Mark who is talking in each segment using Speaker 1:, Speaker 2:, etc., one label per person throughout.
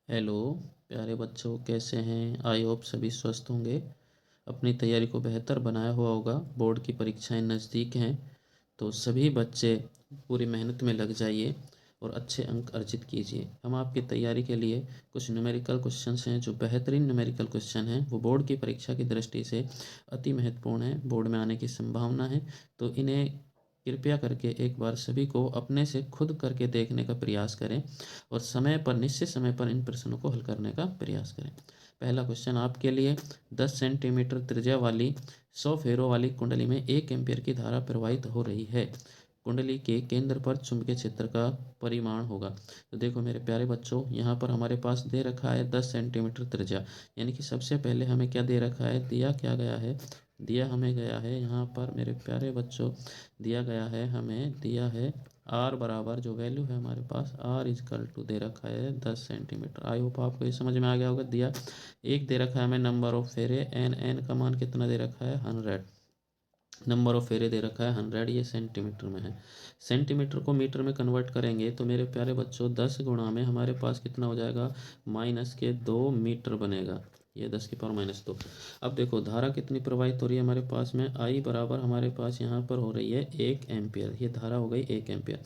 Speaker 1: Hello प्यारे बच्चों, कैसे हैं? आई होप सभी स्वस्थ होंगे। अपनी तैयारी को बेहतर बनाया हुआ होगा। बोर्ड की परीक्षाएं नज़दीक हैं, तो सभी बच्चे पूरी मेहनत में लग जाइए और अच्छे अंक अर्जित कीजिए। हम आपकी तैयारी के लिए कुछ न्यूमेरिकल क्वेश्चंस हैं, जो बेहतरीन न्यूमेरिकल क्वेश्चन हैं। वो बोर्ड की परीक्षा की दृष्टि से अति महत्वपूर्ण है, बोर्ड में आने की संभावना है। तो इन्हें कृपया करके एक बार सभी को अपने से खुद करके देखने का प्रयास करें और समय पर, निश्चित समय पर इन प्रश्नों को हल करने का प्रयास करें। पहला क्वेश्चन आपके लिए, 10 सेंटीमीटर त्रिज्या वाली 100 फेरों वाली कुंडली में 1 एम्पीयर की धारा प्रवाहित हो रही है। कुंडली के केंद्र पर चुंबकीय क्षेत्र का परिमाण होगा। तो देखो मेरे प्यारे बच्चों, यहाँ पर हमारे पास दे रखा है 10 सेंटीमीटर त्रिज्या, यानी कि सबसे पहले हमें क्या दे रखा है, दिया क्या गया है, दिया हमें गया है यहाँ पर मेरे प्यारे बच्चों, दिया गया है, हमें दिया है आर बराबर, जो वैल्यू है हमारे पास आर इजकल टू दे रखा है 10 सेंटीमीटर। आई होप आपको ये समझ में आ गया होगा। दिया एक दे रखा है हमें नंबर ऑफ फेरे, एन का मान कितना दे रखा है 100, नंबर ऑफ फेरे दे रखा है 100, ये सेंटीमीटर में है। सेंटीमीटर को मीटर में कन्वर्ट करेंगे तो मेरे प्यारे बच्चों 10 गुणा में हमारे पास कितना हो जाएगा, -2 मीटर बनेगा। ये 10⁻²। अब देखो धारा कितनी प्रवाहित हो रही है हमारे पास में, आई बराबर हमारे पास यहाँ पर हो रही है 1 एम्पियर। ये धारा हो गई 1 एम्पियर।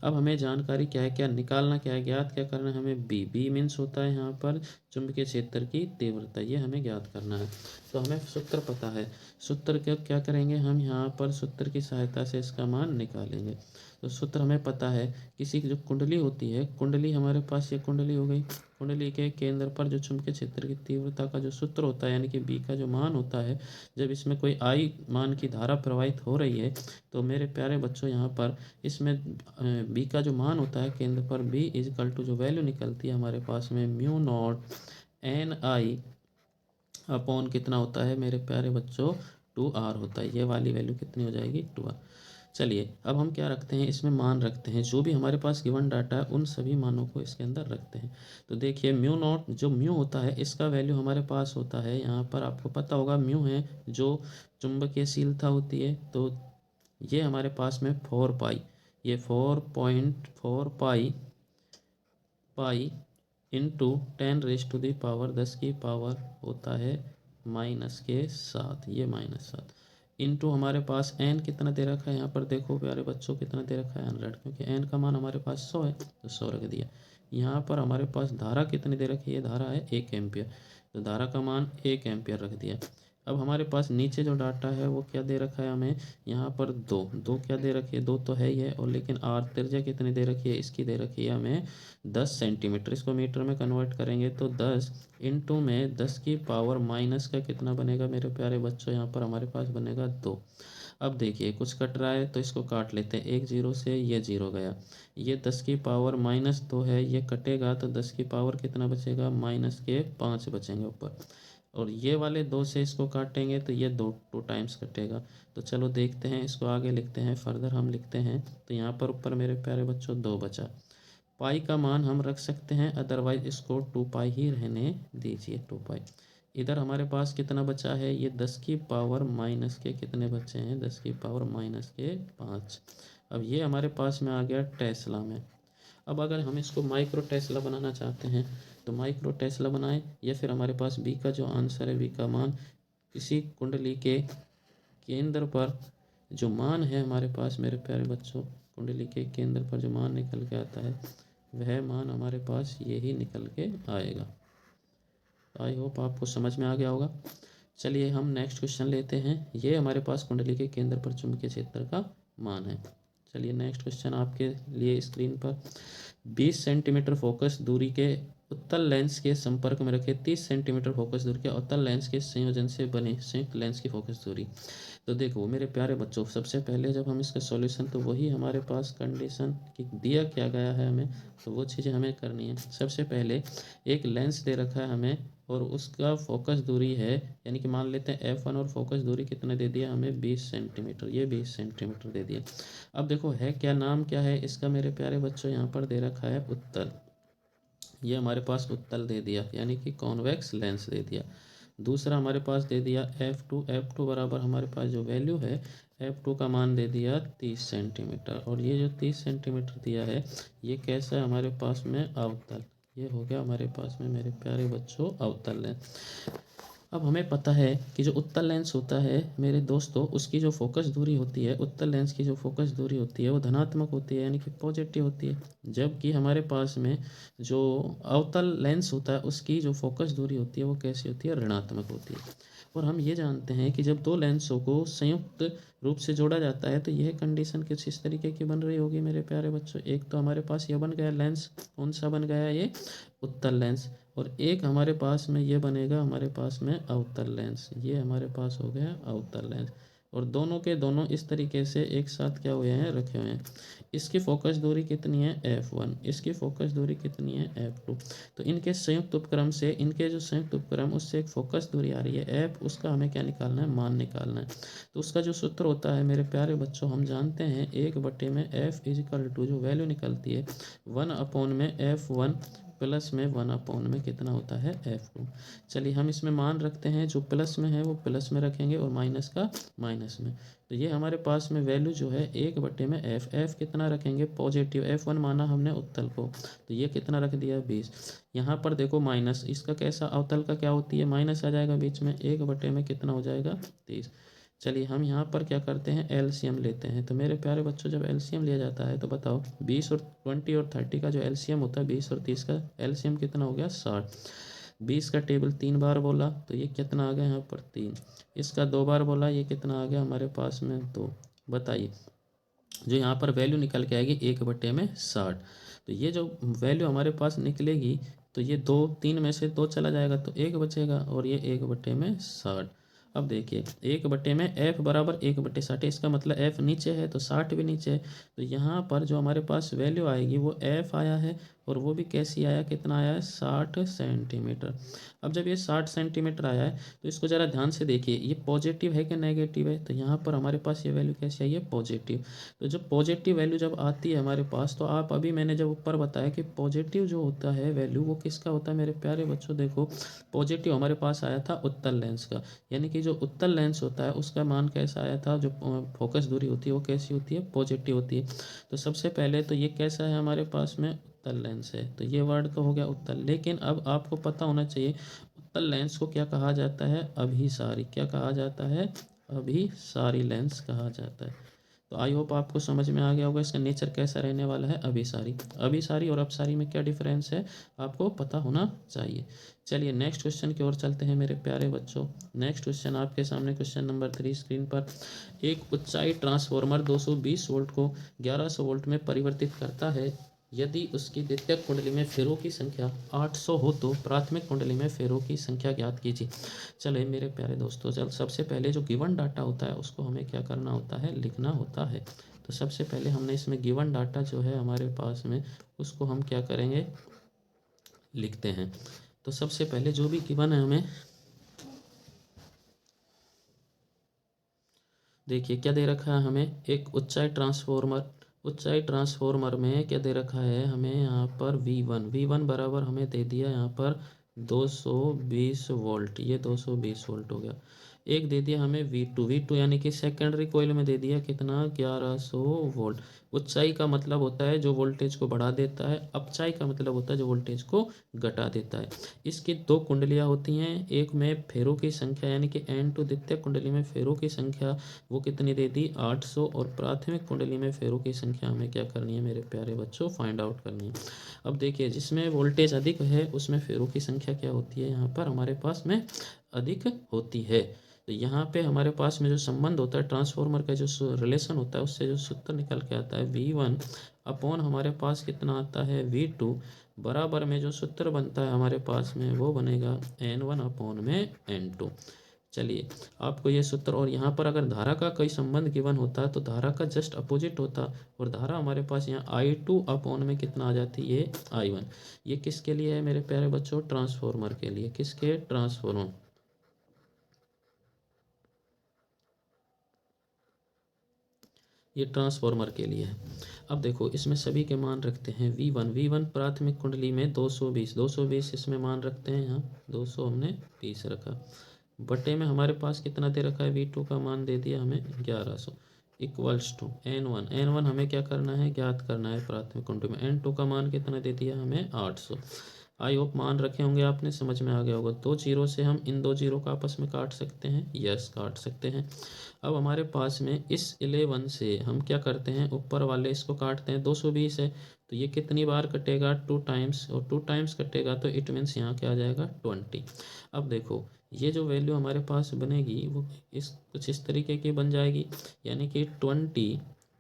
Speaker 1: अब हमें जानकारी क्या है, क्या निकालना, क्या है, ज्ञात क्या करना है हमें, बी मीन्स होता है यहाँ पर चुंबकीय क्षेत्र की तीव्रता, ये हमें ज्ञात करना है। तो हमें सूत्र पता है, सूत्र क्या करेंगे हम, यहाँ पर सूत्र की सहायता से इसका मान निकालेंगे। तो सूत्र हमें पता है, किसी की जो कुंडली होती है, कुंडली हमारे पास ये कुंडली हो गई, कुंडली के केंद्र पर जो चुंबकीय क्षेत्र की तीव्रता का जो सूत्र होता है, यानी कि बी का जो मान होता है, जब इसमें कोई आई मान की धारा प्रवाहित हो रही है, तो मेरे प्यारे बच्चों यहाँ पर इसमें बी का जो मान होता है केंद्र पर, बी इजकल टू जो वैल्यू निकलती है हमारे पास में μ0 NI अपॉन कितना होता है मेरे प्यारे बच्चों, 2R होता है। ये वाली वैल्यू कितनी हो जाएगी, 2R। चलिए अब हम क्या रखते हैं, इसमें मान रखते हैं, जो भी हमारे पास गिवन डाटा है उन सभी मानों को इसके अंदर रखते हैं। तो देखिए μ0, जो म्यू होता है इसका वैल्यू हमारे पास होता है, यहाँ पर आपको पता होगा म्यू है जो चुंबकीयशीलता होती है, तो ये हमारे पास में 4 पाई, ये 4.4 पाई इंटू 10⁻⁻, 10 की पावर होता है -7, ये -7 इंटू हमारे पास n कितना दे रखा है, यहाँ पर देखो प्यारे बच्चों कितना दे रखा है 100, क्योंकि n का मान हमारे पास 100 है, तो 100 रख दिया। यहाँ पर हमारे पास धारा कितनी दे रखी है, धारा है 1 एम्पियर, तो धारा का मान 1 एम्पियर रख दिया। अब हमारे पास नीचे जो डाटा है वो क्या दे रखा है हमें, यहाँ पर दो क्या दे रखी है, दो तो है ही है, और लेकिन आर त्रिज्या कितनी दे रखी है, इसकी दे रखी है हमें 10 सेंटीमीटर। इसको मीटर में कन्वर्ट करेंगे तो 10 इंटू में 10 की पावर माइनस का कितना बनेगा मेरे प्यारे बच्चों, यहाँ पर हमारे पास बनेगा 2। अब देखिए कुछ कट रहा है तो इसको काट लेते हैं, एक जीरो से ये जीरो गया, ये 10 की पावर -2 है, ये कटेगा तो 10 की पावर कितना बचेगा, -5 बचेंगे ऊपर, और ये वाले 2 से इसको काटेंगे तो ये 2 टाइम्स कटेगा। तो चलो देखते हैं, इसको आगे लिखते हैं, फर्दर हम लिखते हैं। तो यहाँ पर ऊपर मेरे प्यारे बच्चों 2 बचा, पाई का मान हम रख सकते हैं, अदरवाइज इसको 2 पाई ही रहने दीजिए, 2 पाई। इधर हमारे पास कितना बचा है, ये 10 की पावर माइनस के कितने बचे हैं, 10 की पावर -5। अब ये हमारे पास में आ गया टेस्ला में। अब अगर हम इसको माइक्रो टेस्ला बनाना चाहते हैं तो माइक्रो टेस्ला बनाएं, या फिर हमारे पास बी का जो आंसर है, बी का मान किसी कुंडली के केंद्र पर जो मान है हमारे पास मेरे प्यारे बच्चों, कुंडली के केंद्र पर जो मान निकल के आता है वह मान हमारे पास यही निकल के आएगा। आई होप आपको समझ में आ गया होगा। चलिए हम नेक्स्ट क्वेश्चन लेते हैं। ये हमारे पास कुंडली के केंद्र पर चुंबकीय क्षेत्र का मान है। चलिए नेक्स्ट क्वेश्चन आपके लिए स्क्रीन पर, 20 सेंटीमीटर फोकस दूरी के उत्तल लेंस के संपर्क में रखे 30 सेंटीमीटर फोकस दूरी के उत्तल लेंस के संयोजन से बने संयुक्त लेंस की फोकस दूरी। तो देखो मेरे प्यारे बच्चों, सबसे पहले जब हम इसका सॉल्यूशन, तो वही हमारे पास कंडीशन कि दिया क्या गया है हमें, तो वो चीज़ें हमें करनी है। सबसे पहले एक लेंस दे रखा है हमें और उसका फोकस दूरी है, यानी कि मान लेते हैं f1, और फोकस दूरी कितने दे दिया हमें 20 सेंटीमीटर, ये 20 सेंटीमीटर दे दिया। अब देखो है क्या, नाम क्या है इसका मेरे प्यारे बच्चों, यहाँ पर दे रखा है उत्तल, ये हमारे पास उत्तल दे दिया, यानी कि कॉन्वेक्स लेंस दे दिया। दूसरा हमारे पास दे दिया f2 बराबर हमारे पास जो वैल्यू है, f2 का मान दे दिया 30 सेंटीमीटर, और ये जो 30 सेंटीमीटर दिया है ये कैसा है हमारे पास में, अवतल, ये हो गया हमारे पास में मेरे प्यारे बच्चों अवतल लेंस। अब हमें पता है कि जो उत्तल लेंस होता है मेरे दोस्तों, उसकी जो फोकस दूरी होती है, उत्तल लेंस की जो फोकस दूरी होती है वो धनात्मक होती है, यानी कि पॉजिटिव होती है। जबकि हमारे पास में जो अवतल लेंस होता है उसकी जो फोकस दूरी होती है वो कैसी होती है, ऋणात्मक होती है। और हम ये जानते हैं कि जब दो लेंसों को संयुक्त रूप से जोड़ा जाता है तो यह कंडीशन कुछ इस तरीके की बन रही होगी मेरे प्यारे बच्चों। एक तो हमारे पास ये बन गया लेंस, कौन सा बन गया, ये उत्तल लेंस। और एक हमारे पास में ये बनेगा हमारे पास में अवतल लेंस, ये हमारे पास हो गया अवतल लेंस। और दोनों के दोनों इस तरीके से एक साथ क्या हुए हैं, रखे हुए हैं। इसकी फोकस दूरी कितनी है, f1, इसकी फोकस दूरी कितनी है, f2। तो इनके संयुक्त उपक्रम से, इनके जो संयुक्त उपक्रम उससे एक फोकस दूरी आ रही है f, उसका हमें क्या निकालना है, मान निकालना है। तो उसका जो सूत्र होता है मेरे प्यारे बच्चों, हम जानते हैं 1/में f इजिकल टू जो वैल्यू निकलती है 1/में f1 प्लस में 1/में कितना होता है, f2। चलिए हम इसमें मान रखते हैं, जो प्लस में है वो प्लस में रखेंगे और माइनस का माइनस में। तो ये हमारे पास में वैल्यू जो है 1/में f कितना रखेंगे, पॉजिटिव, f1 माना हमने उत्तल को, तो ये कितना रख दिया, 20। यहाँ पर देखो माइनस, इसका कैसा, अवतल का क्या होती है, माइनस आ जाएगा बीच में, 1/में कितना हो जाएगा, 30। चलिए हम यहाँ पर क्या करते हैं, एलसीएम लेते हैं। तो मेरे प्यारे बच्चों जब एलसीएम लिया जाता है तो बताओ 20 और 20 और 30 का जो एलसीएम होता है, 20 और 30 का एलसीएम कितना हो गया, 60। 20 का टेबल 3 बार बोला तो ये कितना आ गया यहाँ पर 3। इसका 2 बार बोला, ये कितना आ गया हमारे पास में 2। बताइए जो यहाँ पर वैल्यू निकल के आएगी 1/में 60। तो ये जो वैल्यू हमारे पास निकलेगी, तो ये 2, 3 में से 2 चला जाएगा तो 1 बचेगा, और ये 1/में 60। अब देखिए 1/में f बराबर 1/60, इसका मतलब f नीचे है तो 60 भी नीचे है। तो यहाँ पर जो हमारे पास वैल्यू आएगी वो f आया है, और वो भी कैसी आया, कितना आया है, 60 सेंटीमीटर। अब जब ये 60 सेंटीमीटर आया है तो इसको ज़रा ध्यान से देखिए, ये पॉजिटिव है कि नेगेटिव है। तो यहाँ पर हमारे पास ये वैल्यू कैसी आई है, पॉजिटिव। तो जब पॉजिटिव वैल्यू जब आती है हमारे पास, तो आप अभी मैंने जब ऊपर बताया कि पॉजिटिव जो होता है वैल्यू वो किसका होता है मेरे प्यारे बच्चों, देखो पॉजिटिव हमारे पास आया था उत्तल लेंस का, यानी कि जो उत्तल लेंस होता है उसका मान कैसा आया था, जो फोकस दूरी होती है वो कैसी होती है, पॉजिटिव होती है। तो सबसे पहले तो ये कैसा है हमारे पास में, उत्तल लेंस है, तो ये वर्ड तो हो गया उत्तल। लेकिन अब आपको पता होना चाहिए उत्तल लेंस को क्या कहा जाता है, अभिसारी, क्या कहा जाता है, अभिसारी लेंस कहा जाता है। तो आई होप आपको समझ में आ गया होगा इसका नेचर कैसा रहने वाला है, अभिसारी। अभिसारी और अपसारी में क्या डिफरेंस है आपको पता होना चाहिए। चलिए नेक्स्ट क्वेश्चन की ओर चलते हैं मेरे प्यारे बच्चों। नेक्स्ट क्वेश्चन आपके सामने क्वेश्चन नंबर 3 स्क्रीन पर। एक उच्चाई ट्रांसफॉर्मर 220 वोल्ट को 1100 वोल्ट में परिवर्तित करता है। यदि उसकी द्वितीयक कुंडली में फेरों की संख्या 800 हो तो प्राथमिक कुंडली में फेरों की संख्या ज्ञात कीजिए। चले मेरे प्यारे दोस्तों, चल सबसे पहले जो गिवन डाटा होता है उसको हमें क्या करना होता है, लिखना होता है। तो सबसे पहले हमने इसमें गिवन डाटा जो है हमारे पास में, उसको हम क्या करेंगे, लिखते हैं। तो सबसे पहले जो भी गिवन है हमें, देखिए क्या दे रखा है हमें, एक उच्चाई ट्रांसफॉर्मर, उच्चाई ट्रांसफॉर्मर में क्या दे रखा है हमें यहाँ पर V1 बराबर हमें दे दिया यहाँ पर 220 वोल्ट, ये 220 वोल्ट हो गया। एक दे दिया हमें V2 यानी कि सेकेंडरी कोइल में दे दिया कितना, 1100 वोल्ट। उच्चाई का मतलब होता है जो वोल्टेज को बढ़ा देता है, अपचाई का मतलब होता है जो वोल्टेज को घटा देता है। इसकी 2 कुंडलियाँ होती हैं, एक में फेरों की संख्या यानी कि N2 द्वितीय कुंडली में फेरों की संख्या वो कितनी दे दी, 800, और प्राथमिक कुंडली में फेरों की संख्या हमें क्या करनी है मेरे प्यारे बच्चों, फाइंड आउट करनी है। अब देखिए जिसमें वोल्टेज अधिक है उसमें फेरों की संख्या क्या होती है, यहाँ पर हमारे पास में अधिक होती है। तो यहाँ पे हमारे पास में जो संबंध होता है ट्रांसफॉर्मर का, जो रिलेशन होता है, उससे जो सूत्र निकल के आता है V1 अपॉन हमारे पास कितना आता है, V2 बराबर में जो सूत्र बनता है हमारे पास में वो बनेगा N1 अपॉन में N2। चलिए आपको ये सूत्र, और यहाँ पर अगर धारा का कोई संबंध गिवन होता है तो धारा का जस्ट अपोजिट होता, और धारा हमारे पास यहाँ I2 अपॉन में कितना आ जाती है, ये I1। ये किसके लिए है मेरे प्यारे बच्चों, ट्रांसफॉर्मर के लिए, किसके, ट्रांसफॉर्मर, ये ट्रांसफॉर्मर के लिए है। अब देखो इसमें सभी के मान रखते हैं, V1 प्राथमिक कुंडली में 220 इसमें मान रखते हैं, यहाँ 200 हमने 20 रखा, बटे में हमारे पास कितना दे रखा है, V2 का मान दे दिया हमें 1100 इक्वल्स टू N1 हमें क्या करना है, ज्ञात करना है प्राथमिक कुंडली में, N2 का मान कितना दे दिया हमें 800। आई होप मान रखे होंगे आपने, समझ में आ गया होगा। 2 जीरो से हम इन 2 जीरो का आपस में काट सकते हैं, यस काट सकते हैं। अब हमारे पास में इस 11 से हम क्या करते हैं, ऊपर वाले इसको काटते हैं। 220 है तो ये कितनी बार कटेगा, 2 टाइम्स, और 2 टाइम्स कटेगा तो इट मीन्स यहाँ क्या आ जाएगा 20। अब देखो ये जो वैल्यू हमारे पास बनेगी वो इस कुछ इस तरीके की बन जाएगी, यानी कि 20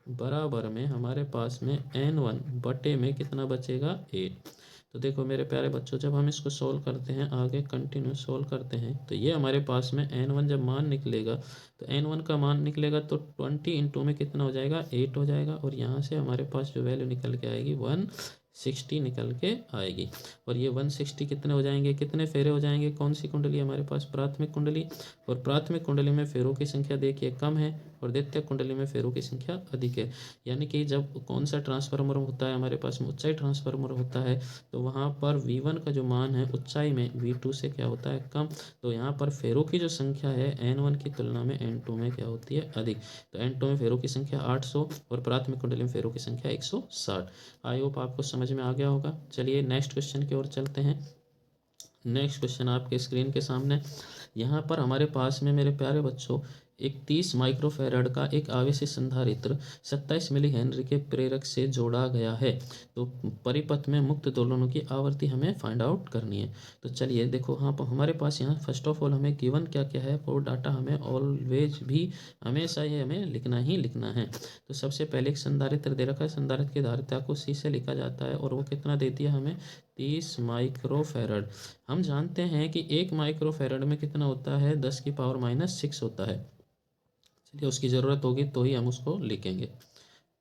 Speaker 1: बराबर में हमारे पास में n1 बटे में कितना बचेगा 8। तो देखो मेरे प्यारे बच्चों, जब हम इसको सोल्व करते हैं, आगे कंटिन्यू सोल्व करते हैं, तो ये हमारे पास में n1 जब मान निकलेगा तो n1 का मान निकलेगा तो 20 इंटू में कितना हो जाएगा 8 हो जाएगा, और यहाँ से हमारे पास जो वैल्यू निकल के आएगी 160 निकल के आएगी। और ये 160 कितने हो जाएंगे, कितने फेरे हो जाएंगे, कौन सी कुंडली हमारे पास, प्राथमिक कुंडली। और प्राथमिक कुंडली में फेरों की संख्या देखिए कम है और द्वितीय कुंडली में फेरों की संख्या अधिक है। यानी कि जब कौन सा ट्रांसफार्मर होता है हमारे पास में, ऊंचाई ट्रांसफार्मर होता है, तो वहाँ पर V1 का जो मान है ऊंचाई में V2 से क्या होता है कम। तो यहाँ पर फेरों की जो संख्या है N1 की तुलना में N2 में क्या होती है अधिक। तो N2 में फेरों की संख्या 800 और प्राथमिक कुंडली में फेरों की संख्या 160। आई होप आपको समझ में आ गया होगा। चलिए नेक्स्ट क्वेश्चन की ओर चलते हैं। नेक्स्ट क्वेश्चन आपके स्क्रीन के सामने, यहाँ पर हमारे पास में मेरे प्यारे बच्चों एक 30 माइक्रोफैराड का एक आवेशी संधारित्र 27 मिली हेनरी के प्रेरक से जोड़ा गया है। तो परिपथ में मुक्त दोलनों की आवृत्ति हमें फाइंड आउट करनी है। तो चलिए देखो हाँ हमारे पास यहाँ फर्स्ट ऑफ ऑल हमें गिवन क्या क्या है वो डाटा हमें ऑलवेज भी हमेशा ये हमें लिखना ही लिखना है। तो सबसे पहले एक संधारित्र दे रखा है, संधारित्र की धारिता को C से लिखा जाता है और वो कितना दे दिया हमें 30 माइक्रोफैराड। हम जानते हैं कि 1 माइक्रोफैराड में कितना होता है 10⁻⁻6 होता है। चलिए उसकी ज़रूरत होगी तो ही हम उसको लिखेंगे।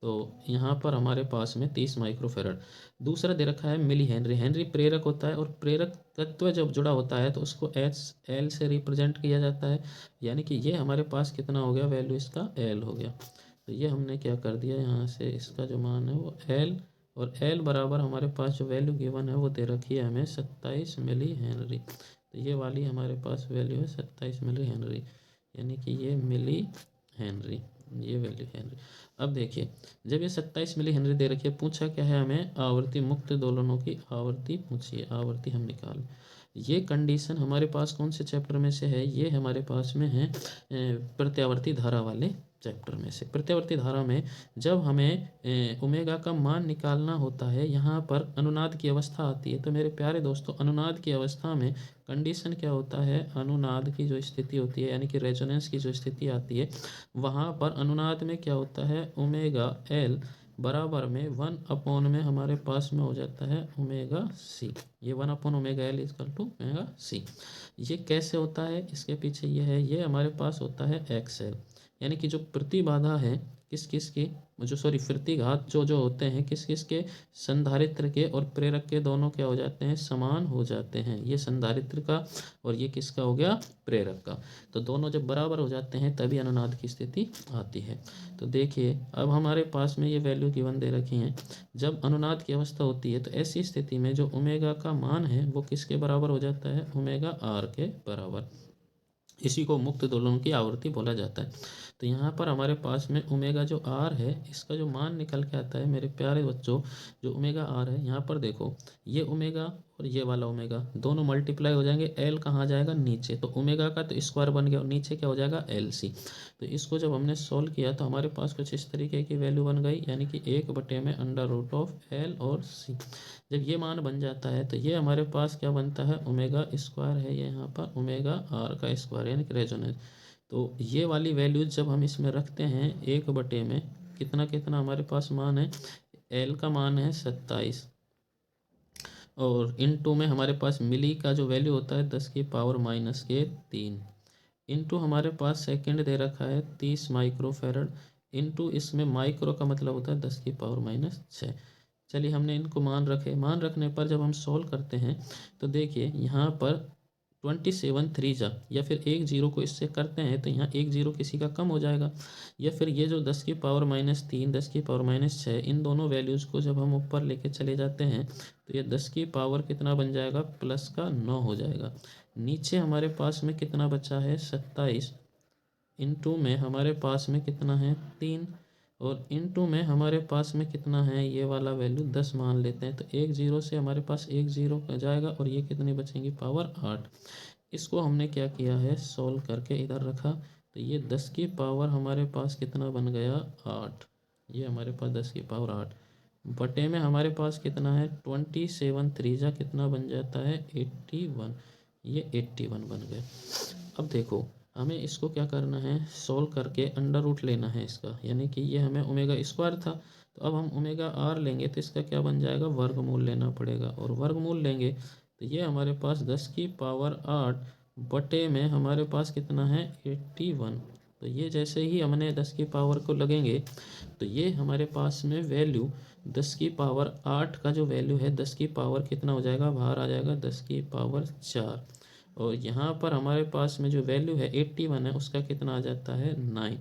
Speaker 1: तो यहाँ पर हमारे पास में 30 माइक्रोफैराड। दूसरा दे रखा है मिली हेनरी। हेनरी प्रेरक होता है और प्रेरक तत्व जब जुड़ा होता है तो उसको L से रिप्रेजेंट किया जाता है, यानी कि ये हमारे पास कितना हो गया, वैल्यू इसका L हो गया। तो ये हमने क्या कर दिया, यहाँ से इसका जो मान है वो L, और L बराबर हमारे पास जो वैल्यू गिवन है वो दे रखी है हमें 27 मिली हेनरी। तो ये वाली हमारे पास वैल्यू है 27 मिली हेनरी, यानी कि ये मिली हेनरी, ये वैल्यू हेनरी। अब देखिए जब ये 27 मिली हेनरी दे रखी है, पूछा क्या है हमें, आवर्ती मुक्त दोलनों की आवृत्ति पूछी है, आवृत्ति हम निकाल। ये कंडीशन हमारे पास कौन से चैप्टर में से है, ये हमारे पास में है प्रत्यावर्ती धारा वाले चैप्टर में से। प्रत्यावर्ती धारा में जब हमें ओमेगा का मान निकालना होता है, यहाँ पर अनुनाद की अवस्था आती है। तो मेरे प्यारे दोस्तों अनुनाद की अवस्था में कंडीशन क्या होता है, अनुनाद की जो स्थिति होती है यानी कि रेजोनेंस की जो स्थिति आती है, वहाँ पर अनुनाद में क्या होता है ओमेगा L बराबर में 1 में हमारे पास में हो जाता है ओमेगा C। ये 1/ओमेगा L is equal to omega C। ये कैसे होता है, इसके पीछे ये है, ये हमारे पास होता है XL, यानी कि जो प्रतिबाधा है किस किस के, जो सॉरी प्रतिघात जो जो होते हैं किस किस के, संधारित्र के और प्रेरक के, दोनों क्या हो जाते हैं समान हो जाते हैं। ये संधारित्र का और ये किसका हो गया, प्रेरक का। तो दोनों जब बराबर हो जाते हैं तभी अनुनाद की स्थिति आती है। तो देखिए अब हमारे पास में ये वैल्यू गिवन दे रखी हैं। जब अनुनाद की अवस्था होती है तो ऐसी स्थिति में जो ओमेगा का मान है वो किसके बराबर हो जाता है, ओमेगा R के बराबर। इसी को मुक्त दोलनों की आवृत्ति बोला जाता है। तो यहाँ पर हमारे पास में ओमेगा जो R है इसका जो मान निकल के आता है मेरे प्यारे बच्चों, जो ओमेगा R है, यहाँ पर देखो ये ओमेगा और ये वाला ओमेगा दोनों मल्टीप्लाई हो जाएंगे, L कहाँ जाएगा नीचे, तो ओमेगा का तो स्क्वायर बन गया और नीचे क्या हो जाएगा LC। तो इसको जब हमने सोल्व किया तो हमारे पास कुछ इस तरीके की वैल्यू बन गई, यानी कि 1/√L और C। जब ये मान बन जाता है तो ये हमारे पास क्या बनता है, ओमेगा स्क्वायर है, ये यहाँ पर ओमेगा R का स्क्वायर यानी कि रेजोनेंस। तो ये वाली वैल्यूज जब हम इसमें रखते हैं 1 में कितना कितना हमारे पास मान है, L का मान है 27 और इनटू में हमारे पास मिली का जो वैल्यू होता है 10⁻⁻3 इनटू हमारे पास सेकंड दे रखा है 30 माइक्रोफैरड इनटू इसमें माइक्रो का मतलब होता है 10⁻⁶। चलिए हमने इनको मान रखे, मान रखने पर जब हम सॉल्व करते हैं तो देखिए यहाँ पर 27 3 जा, या फिर एक जीरो को इससे करते हैं तो यहाँ एक जीरो किसी का कम हो जाएगा, या फिर ये जो 10⁻⁻3 10⁻⁶ इन दोनों वैल्यूज़ को जब हम ऊपर लेके चले जाते हैं तो ये 10 की पावर कितना बन जाएगा, +9 हो जाएगा। नीचे हमारे पास में कितना बचा है 27 इनटू में हमारे पास में कितना है 3, और इनटू में हमारे पास में कितना है, ये वाला वैल्यू 10 मान लेते हैं। तो एक ज़ीरो से हमारे पास एक ज़ीरो जाएगा और ये कितनी बचेंगी, पावर 8। इसको हमने क्या किया है, सॉल्व करके इधर रखा। तो ये 10 की पावर हमारे पास कितना बन गया, 8। ये हमारे पास 10 की पावर 8 बटे में हमारे पास कितना है, 27 त्रीजा कितना बन जाता है, 81। ये 81 बन गया। अब देखो हमें इसको क्या करना है, सॉल्व करके अंडर रूट लेना है इसका, यानी कि ये हमें ओमेगा स्क्वायर था, तो अब हम ओमेगा आर लेंगे तो इसका क्या बन जाएगा, वर्गमूल लेना पड़ेगा। और वर्गमूल लेंगे तो ये हमारे पास 10 की पावर 8 बटे में हमारे पास कितना है, 81। तो ये जैसे ही हमने 10 की पावर को लगेंगे तो ये हमारे पास में वैल्यू 10 की पावर 8 का जो वैल्यू है, 10 की पावर कितना हो जाएगा, बाहर आ जाएगा 10 की पावर 4। और यहाँ पर हमारे पास में जो वैल्यू है 81 है, उसका कितना आ जाता है, 9।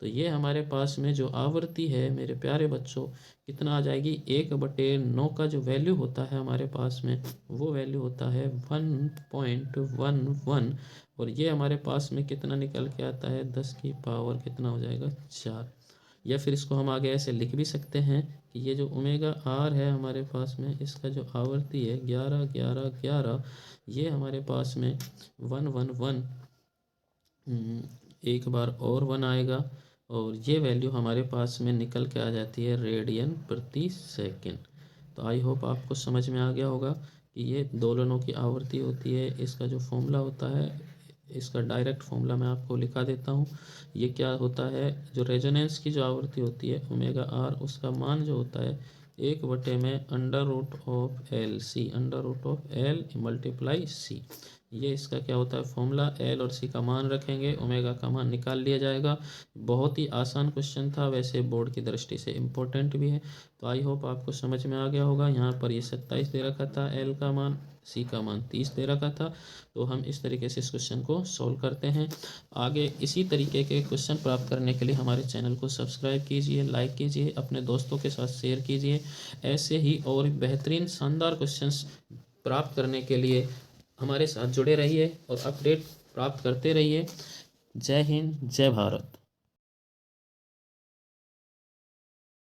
Speaker 1: तो ये हमारे पास में जो आवृत्ति है मेरे प्यारे बच्चों, कितना आ जाएगी, 1/9 का जो वैल्यू होता है हमारे पास में, वो वैल्यू होता है 1.11। और ये हमारे पास में कितना निकल के आता है, 10 की पावर कितना हो जाएगा, 4। या फिर इसको हम आगे ऐसे लिख भी सकते हैं कि ये जो ओमेगा आर है हमारे पास में, इसका जो आवृत्ति है 11 ये हमारे पास में 111, एक बार और 1 आएगा और ये वैल्यू हमारे पास में निकल के आ जाती है रेडियन प्रति सेकंड। तो आई होप आपको समझ में आ गया होगा कि ये दोलनों की आवृत्ति होती है। इसका जो फॉर्मूला होता है, इसका डायरेक्ट फॉर्मूला मैं आपको लिखा देता हूँ। ये क्या होता है, जो रेजोनेंस की जो आवृत्ति होती है ओमेगा आर, उसका मान जो होता है 1 में under root of L C, under root of L multiply C. ये इसका क्या होता है फॉर्मूला, एल और सी का मान रखेंगे, ओमेगा का मान निकाल लिया जाएगा। बहुत ही आसान क्वेश्चन था, वैसे बोर्ड की दृष्टि से इम्पोर्टेंट भी है। तो आई होप आपको समझ में आ गया होगा। यहाँ पर ये 27 दे रखा था एल का मान, सी का मान 30 दे रखा था। तो हम इस तरीके से इस क्वेश्चन को सॉल्व करते हैं। आगे इसी तरीके के क्वेश्चन प्राप्त करने के लिए हमारे चैनल को सब्सक्राइब कीजिए, लाइक कीजिए, अपने दोस्तों के साथ शेयर कीजिए। ऐसे ही और बेहतरीन शानदार क्वेश्चंस प्राप्त करने के लिए हमारे साथ जुड़े रहिए और अपडेट प्राप्त करते रहिए। जय हिंद, जय भारत।